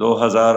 2000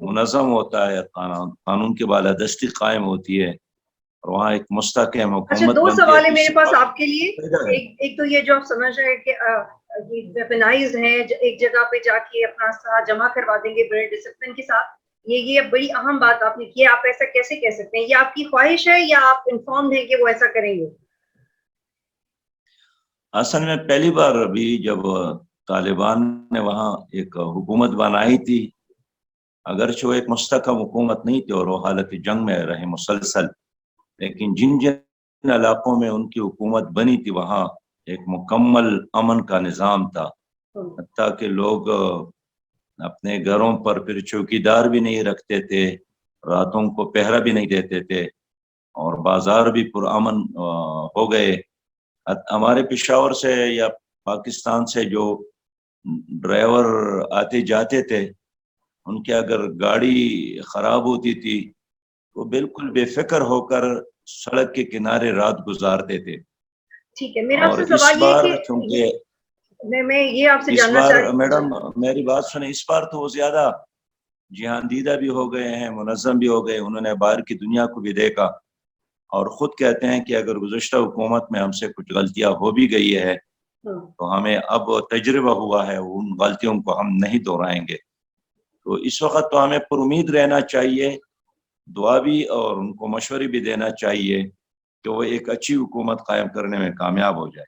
منظم ہوتا ہے, قانون کی بالادستی قائم ہوتی ہے, اور وہاں ایک مستحکم اچھا حکومت دو بنتی ہے. سوال ہے تو اس میرے سے پاس کافی آپ کے لیے. فائدہ ہے. ایک تو یہ جو آپ سمجھ رہے ہیں کہ یہ ویپنائز ہیں, ایک جگہ پہ جا کے اپنا ساتھ جمع کروا دیں گے بڑے ڈسپلن کے ساتھ, یہ بڑی اہم بات آپ نے کی ہے. آپ ایسا کیسے کہہ سکتے ہیں؟ یہ آپ کی خواہش ہے یا آپ انفارمڈ ہیں کہ وہ ایسا کریں گے؟ اصل میں پہلی بار ابھی جب طالبان نے وہاں ایک حکومت بنائی تھی, اگرچہ وہ ایک مستحکم حکومت نہیں تھی اور وہ حالت جنگ میں رہے مسلسل, لیکن جن جن علاقوں میں ان کی حکومت بنی تھی وہاں ایک مکمل امن کا نظام تھا, حتیٰ کہ لوگ اپنے گھروں پر پھر چوکیدار بھی نہیں رکھتے تھے, راتوں کو پہرا بھی نہیں دیتے تھے, اور بازار بھی پرامن ہو گئے. ہمارے پشاور سے یا پاکستان سے جو ڈرائیور آتے جاتے تھے, ان کی اگر گاڑی خراب ہوتی تھی تو بالکل بے فکر ہو کر سڑک کے کنارے رات گزارتے تھے. ٹھیک ہے, میرا آپ اور سے اس سوال یہ بار کہ چونکہ میں یہ آپ سے اس جاننا بار چاہ رہی میڈم میری بات سنیں, اس بار تو وہ زیادہ جہاندیدہ بھی ہو گئے ہیں, منظم بھی ہو گئے. انہوں نے باہر کی دنیا کو بھی دیکھا اور خود کہتے ہیں کہ اگر گزشتہ حکومت میں ہم سے کچھ غلطیاں ہو بھی گئی ہے تو ہمیں اب تجربہ ہوا ہے, ان غلطیوں کو ہم نہیں دہرائیں گے. تو اس وقت تو ہمیں پر امید رہنا چاہیے, دعا بھی اور ان کو مشورے بھی دینا چاہیے کہ وہ ایک اچھی حکومت قائم کرنے میں کامیاب ہو جائے.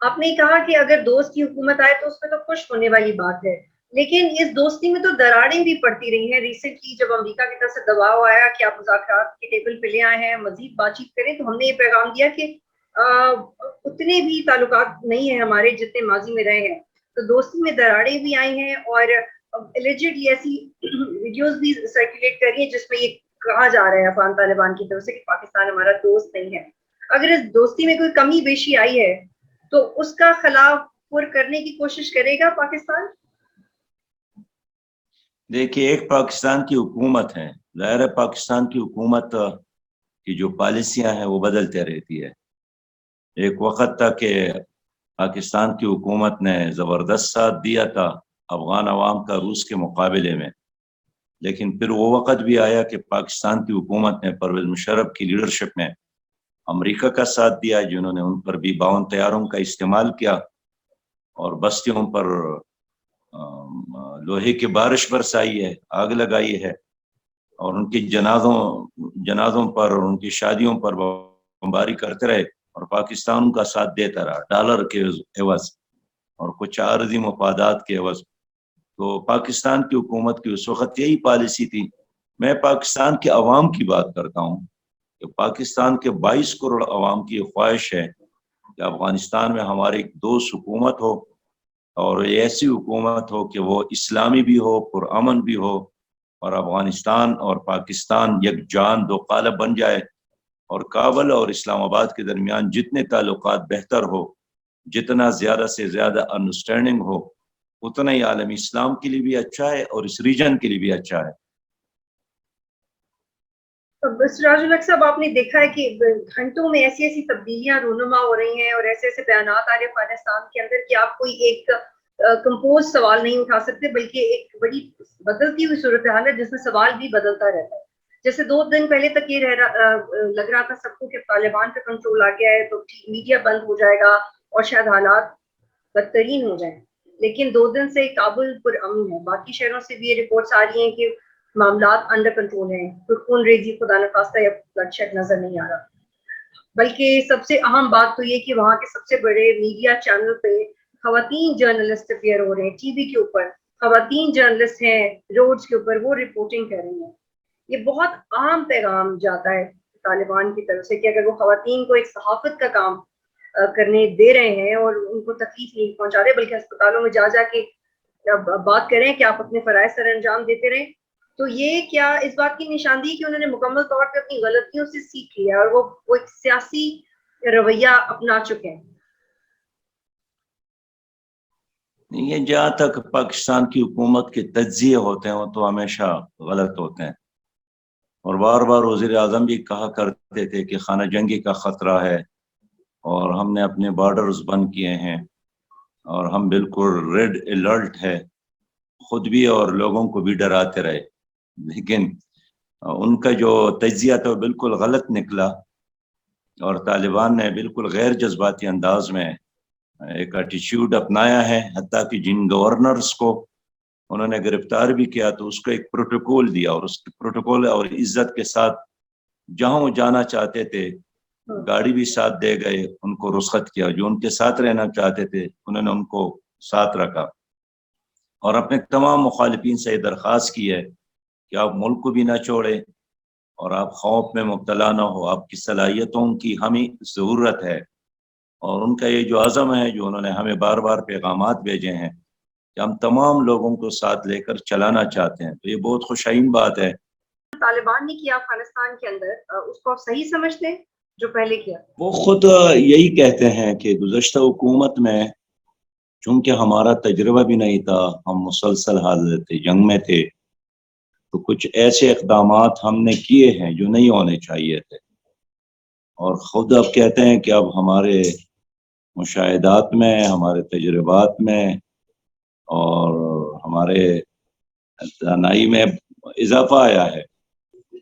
آپ نے کہا کہ اگر دوست کی حکومت آئے تو اس میں تو خوش ہونے والی بات ہے, لیکن اس دوستی میں تو دراڑیں بھی پڑتی رہی ہیں. ریسنٹلی جب امریکہ کی طرف سے دباؤ آیا کہ آپ مذاکرات کے ٹیبل پہ لے آئے ہیں, مزید بات چیت کریں, تو ہم نے یہ پیغام دیا کہ اتنے بھی تعلقات نہیں ہیں ہمارے جتنے ماضی میں رہے ہیں. تو دوستی میں دراڑیں بھی آئی ہیں, اور اللیجڈلی ایسی ویڈیوز بھی سرکولیٹ کر رہی ہیں جس میں یہ کہا جا رہا ہے افغان طالبان کی طرف سے کہ پاکستان ہمارا دوست نہیں ہے. اگر اس دوستی میں کوئی کمی بیشی آئی ہے تو اس کا خلاف پر کرنے کی کوشش کرے گا پاکستان؟ دیکھیے, ایک پاکستان کی حکومت ہے, ظاہر ہے پاکستان کی حکومت کی جو پالیسیاں ہیں وہ بدلتے رہتی ہے. ایک وقت تھا کہ پاکستان کی حکومت نے زبردست ساتھ دیا تھا افغان عوام کا روس کے مقابلے میں, لیکن پھر وہ وقت بھی آیا کہ پاکستان کی حکومت نے پرویز مشرف کی لیڈرشپ میں امریکہ کا ساتھ دیا, جنہوں نے ان پر بھی 52 طیاروں کا استعمال کیا اور بستیوں پر لوہے کی بارش برسائی ہے, آگ لگائی ہے, اور ان کی جنازوں پر اور ان کی شادیوں پر بمباری کرتے رہے, اور پاکستان کا ساتھ دیتا رہا ڈالر کے عوض اور کچھ عارضی مفادات کے عوض. تو پاکستان کی حکومت کی اس وقت یہی پالیسی تھی. میں پاکستان کے عوام کی بات کرتا ہوں کہ پاکستان کے 22 کروڑ عوام کی خواہش ہے کہ افغانستان میں ہماری ایک دوست حکومت ہو, اور ایسی حکومت ہو کہ وہ اسلامی بھی ہو, پرامن بھی ہو, اور افغانستان اور پاکستان یک جان دو قالب بن جائے, اور کابل اور اسلام آباد کے درمیان جتنے تعلقات بہتر ہو, جتنا زیادہ سے زیادہ انڈرسٹینڈنگ ہو, اتنا ہی عالمی اسلام کے لیے بھی اچھا ہے اور اس ریجن کے لیے بھی اچھا ہے. سراج الحق صاحب, آپ نے دیکھا ہے کہ گھنٹوں میں ایسی ایسی تبدیلیاں رونما ہو رہی ہیں اور ایسے ایسے بیانات آ رہے ہیں افغانستان کے اندر کہ آپ کوئی ایک کمپوز سوال نہیں اٹھا سکتے, بلکہ ایک بڑی بدلتی ہوئی صورتحال ہے جس میں سوال بھی بدلتا رہتا ہے. جیسے 2 دن پہلے تک یہ لگ رہا تھا سب کو کہ طالبان کا کنٹرول آ گیا ہے تو میڈیا بند ہو جائے گا اور شاید حالات بدترین ہو جائیں, لیکن 2 دن سے کابل پر امن ہے. باقی شہروں سے بھی یہ رپورٹس آ رہی ہیں کہ معاملات انڈر کنٹرول ہیں, خون ریزی خدا نخواستہ یا بلڈ شیڈ نظر نہیں آ رہا. بلکہ سب سے اہم بات تو یہ کہ وہاں کے سب سے بڑے میڈیا چینل پہ خواتین جرنلسٹ اپیئر ہو رہے ہیں, ٹی وی کے اوپر خواتین جرنلسٹ ہیں, روڈز کے اوپر وہ رپورٹنگ کر رہی ہیں. یہ بہت عام پیغام جاتا ہے طالبان کی طرف سے کہ اگر وہ خواتین کو ایک صحافت کا کام کرنے دے رہے ہیں اور ان کو تکلیف نہیں پہنچا رہے, بلکہ اسپتالوں میں جا کے بات کریں کہ آپ اپنے فرائض سر انجام دیتے رہیں, تو یہ کیا اس بات کی نشاندہی کہ انہوں نے مکمل طور پہ اپنی غلطیوں سے سیکھ لیا اور وہ ایک سیاسی رویہ اپنا چکے ہیں؟ یہ جہاں تک پاکستان کی حکومت کے تجزیے ہوتے ہیں وہ تو ہمیشہ غلط ہوتے ہیں, اور بار بار وزیر اعظم بھی کہا کرتے تھے کہ خانہ جنگی کا خطرہ ہے اور ہم نے اپنے بارڈرز بند کیے ہیں اور ہم بالکل ریڈ الرٹ ہے, خود بھی اور لوگوں کو بھی ڈراتے رہے. لیکن ان کا جو تجزیہ تھا وہ بالکل غلط نکلا، اور طالبان نے بالکل غیر جذباتی انداز میں ایک ایٹیچیوڈ اپنایا ہے، حتیٰ کہ جن گورنرز کو انہوں نے گرفتار بھی کیا تو اس کو ایک پروٹوکول دیا، اور اس پروٹوکول اور عزت کے ساتھ جہاں وہ جانا چاہتے تھے گاڑی بھی ساتھ دے گئے، ان کو رخصت کیا، جو ان کے ساتھ رہنا چاہتے تھے انہوں نے ان کو ساتھ رکھا، اور اپنے تمام مخالفین سے یہ درخواست کی ہے کہ آپ ملک کو بھی نہ چھوڑیں اور آپ خوف میں مبتلا نہ ہو، آپ کی صلاحیتوں کی ہمیں ضرورت ہے۔ اور ان کا یہ جو عزم ہے، جو انہوں نے ہمیں بار بار پیغامات بھیجے ہیں کہ ہم تمام لوگوں کو ساتھ لے کر چلانا چاہتے ہیں، تو یہ بہت خوشائن بات ہے۔ طالبان نے کیا افغانستان کے اندر اس کو آپ صحیح سمجھتے ہیں جو پہلے کیا؟ وہ خود یہی کہتے ہیں کہ گزشتہ حکومت میں چونکہ ہمارا تجربہ بھی نہیں تھا، ہم مسلسل حالت تھے، جنگ میں تھے، تو کچھ ایسے اقدامات ہم نے کیے ہیں جو نہیں ہونے چاہیے تھے، اور خود اب کہتے ہیں کہ اب ہمارے مشاہدات میں، ہمارے تجربات میں اور ہمارے دانائی میں اضافہ آیا ہے۔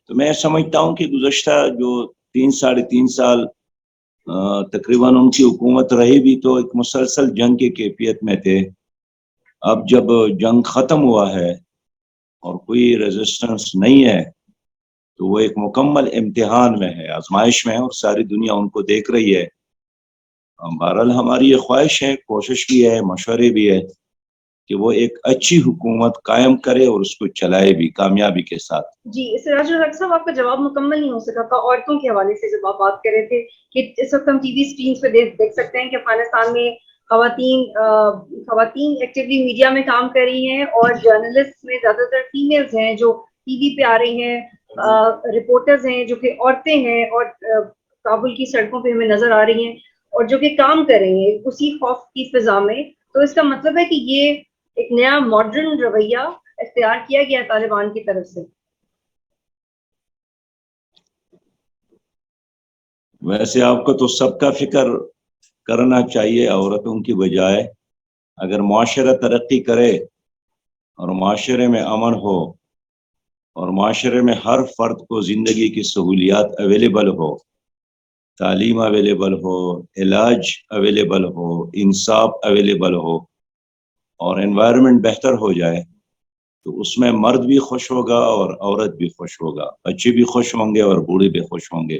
تو میں سمجھتا ہوں کہ گزشتہ جو 3 سال تقریباً ان کی حکومت رہی بھی تو ایک مسلسل جنگ کی کیفیت میں تھے۔ اب جب جنگ ختم ہوا ہے اور کوئی ریزسٹنس نہیں ہے تو وہ ایک مکمل امتحان میں ہے، آزمائش میں ہے، اور ساری دنیا ان کو دیکھ رہی ہے۔ بہرحال ہماری یہ خواہش ہے، کوشش بھی ہے، مشورے بھی ہے کہ وہ ایک اچھی حکومت قائم کرے اور اس کو چلائے بھی کامیابی کے ساتھ۔ جی سراج الحق صاحب، آپ کا جواب مکمل نہیں ہو سکا تھا عورتوں کے حوالے سے جب آپ بات کر رہے تھے کہ اس وقت ہم ٹی وی اسکرینز پہ دیکھ سکتے ہیں کہ افغانستان میں خواتین ایکٹیولی میڈیا میں کام کر رہی ہیں، اور جرنلسٹ میں زیادہ تر فیمیلز ہیں جو ٹی وی پہ آ رہی ہیں، رپورٹرز ہیں جو کہ عورتیں ہیں، اور کابل کی سڑکوں پہ ہمیں نظر آ رہی ہیں اور جو کہ کام کر رہی ہیں اسی خوف کی فضا میں۔ تو اس کا مطلب ہے کہ یہ ایک نیا ماڈرن رویہ اختیار کیا گیا طالبان کی طرف سے۔ ویسے آپ کو تو سب کا فکر کرنا چاہیے عورتوں کی بجائے۔ اگر معاشرہ ترقی کرے اور معاشرے میں امن ہو اور معاشرے میں ہر فرد کو زندگی کی سہولیات اویلیبل ہو، تعلیم اویلیبل ہو، علاج اویلیبل ہو، انصاف اویلیبل ہو، اور انوائرمنٹ بہتر ہو جائے تو اس میں مرد بھی خوش ہوگا اور عورت بھی خوش ہوگا، بچے بھی خوش ہوں گے اور بوڑھے بھی خوش ہوں گے۔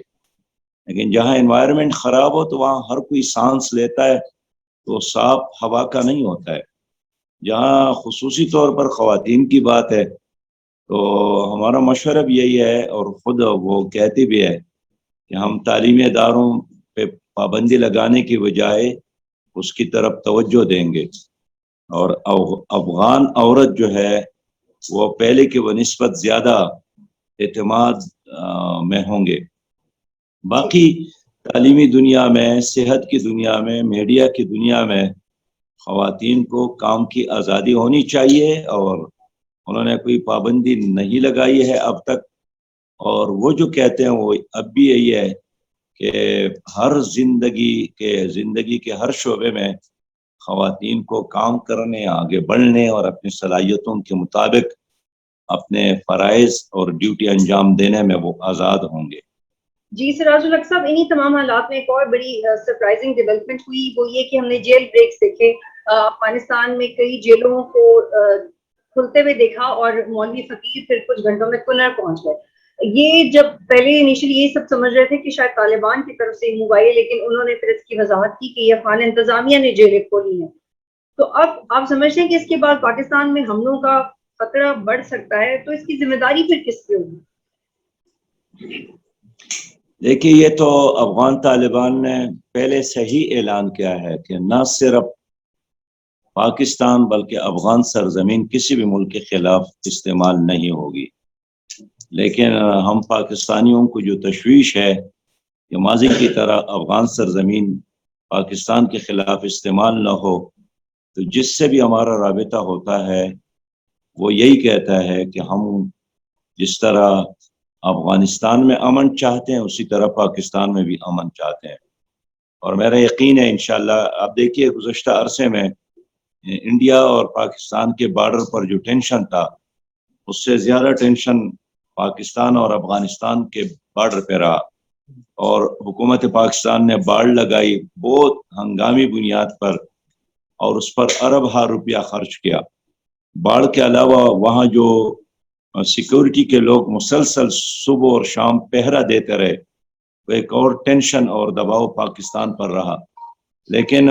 لیکن جہاں انوائرمنٹ خراب ہو تو وہاں ہر کوئی سانس لیتا ہے تو صاف ہوا کا نہیں ہوتا ہے۔ جہاں خصوصی طور پر خواتین کی بات ہے تو ہمارا مشورہ بھی یہی ہے، اور خود وہ کہتی بھی ہے کہ ہم تعلیمی اداروں پہ پابندی لگانے کی بجائے اس کی طرف توجہ دیں گے، اور افغان عورت جو ہے وہ پہلے کی بنسبت زیادہ اعتماد میں ہوں گے۔ باقی تعلیمی دنیا میں، صحت کی دنیا میں، میڈیا کی دنیا میں خواتین کو کام کی آزادی ہونی چاہیے، اور انہوں نے کوئی پابندی نہیں لگائی ہے اب تک، اور وہ جو کہتے ہیں وہ اب بھی یہی ہے کہ ہر زندگی کے ہر شعبے میں خواتین کو کام کرنے، آگے بڑھنے اور اپنی صلاحیتوں کے مطابق اپنے فرائض اور ڈیوٹی انجام دینے میں وہ آزاد ہوں گے۔ جی سراج الحق صاحب، انہی تمام حالات میں ایک اور بڑی سرپرائزنگ ڈیولپمنٹ ہوئی، وہ یہ کہ ہم نے جیل بریکس دیکھے۔ افغانستان میں کئی جیلوں کو کھلتے ہوئے دیکھا اور مولوی فقیر پھر کچھ گھنٹوں میں کنر پہنچ گئے۔ یہ جب پہلے انیشلی یہ سب سمجھ رہے تھے کہ شاید طالبان کی طرف سے ہوا ہے، لیکن انہوں نے پھر اس کی وضاحت کی کہ یہ افغان انتظامیہ نے جیلیں کھولی ہیں۔ تو اب آپ سمجھتے ہیں کہ اس کے بعد پاکستان میں حملوں کا خطرہ بڑھ سکتا ہے، تو اس کی ذمہ داری پھر کس کی ہوگی؟ دیکھیے، یہ تو افغان طالبان نے پہلے سے ہی اعلان کیا ہے کہ نہ صرف پاکستان بلکہ افغان سرزمین کسی بھی ملک کے خلاف استعمال نہیں ہوگی۔ لیکن ہم پاکستانیوں کو جو تشویش ہے کہ ماضی کی طرح افغان سرزمین پاکستان کے خلاف استعمال نہ ہو، تو جس سے بھی ہمارا رابطہ ہوتا ہے وہ یہی کہتا ہے کہ ہم جس طرح افغانستان میں امن چاہتے ہیں اسی طرح پاکستان میں بھی امن چاہتے ہیں، اور میرا یقین ہے انشاءاللہ۔ آپ دیکھیے گزشتہ عرصے میں انڈیا اور پاکستان کے بارڈر پر جو ٹینشن تھا اس سے زیادہ ٹینشن پاکستان اور افغانستان کے بارڈر پہ رہا، اور حکومت پاکستان نے باڑ لگائی بہت ہنگامی بنیاد پر، اور اس پر ارب ہا روپیہ خرچ کیا۔ باڑ کے علاوہ وہاں جو سیکورٹی کے لوگ مسلسل صبح اور شام پہرا دیتے رہے، وہ ایک اور ٹینشن اور دباؤ پاکستان پر رہا۔ لیکن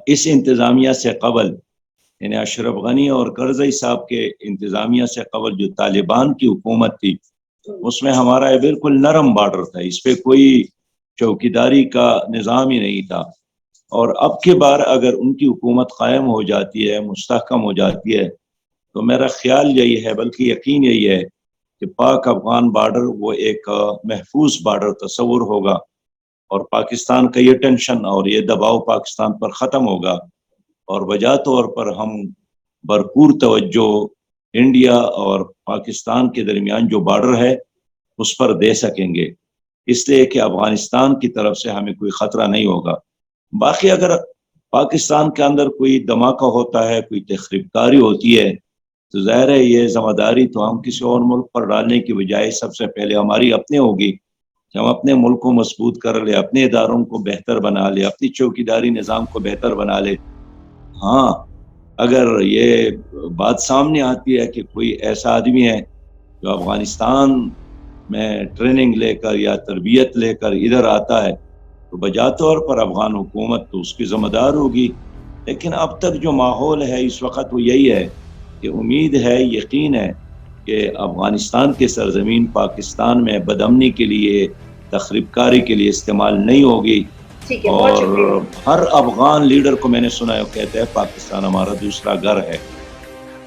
اس انتظامیہ سے قبل، یعنی اشرف غنی اور کرزئی صاحب کے انتظامیہ سے قبل جو طالبان کی حکومت تھی، اس میں ہمارا بالکل نرم بارڈر تھا، اس پہ کوئی چوکیداری کا نظام ہی نہیں تھا۔ اور اب کی بار اگر ان کی حکومت قائم ہو جاتی ہے، مستحکم ہو جاتی ہے، تو میرا خیال یہی ہے، بلکہ یقین یہی ہے کہ پاک افغان بارڈر وہ ایک محفوظ بارڈر تصور ہوگا، اور پاکستان کا یہ ٹینشن اور یہ دباؤ پاکستان پر ختم ہوگا، اور وجہ طور پر ہم بھرپور توجہ انڈیا اور پاکستان کے درمیان جو بارڈر ہے اس پر دے سکیں گے، اس لیے کہ افغانستان کی طرف سے ہمیں کوئی خطرہ نہیں ہوگا۔ باقی اگر پاکستان کے اندر کوئی دھماکہ ہوتا ہے، کوئی تخریب کاری ہوتی ہے، تو ظاہر ہے یہ ذمہ داری تو ہم کسی اور ملک پر ڈالنے کی بجائے سب سے پہلے ہماری اپنے ہوگی کہ ہم اپنے ملک کو مضبوط کر لیں، اپنے اداروں کو بہتر بنا لیں، اپنی چوکیداری نظام کو بہتر بنا لیں۔ ہاں، اگر یہ بات سامنے آتی ہے کہ کوئی ایسا آدمی ہے جو افغانستان میں ٹریننگ لے کر یا تربیت لے کر ادھر آتا ہے، تو بجا طور پر افغان حکومت تو اس کی ذمہ دار ہوگی۔ لیکن اب تک جو ماحول ہے اس وقت وہ یہی ہے کہ امید ہے، یقین ہے کہ افغانستان کی سرزمین پاکستان میں بدامنی کے لیے، تخریب کاری کے لیے استعمال نہیں ہوگی۔ اور ہر افغان لیڈر کو میں نے سنا ہے وہ کہتا ہے پاکستان ہمارا دوسرا گھر ہے۔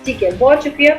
ٹھیک ہے، بہت شکریہ۔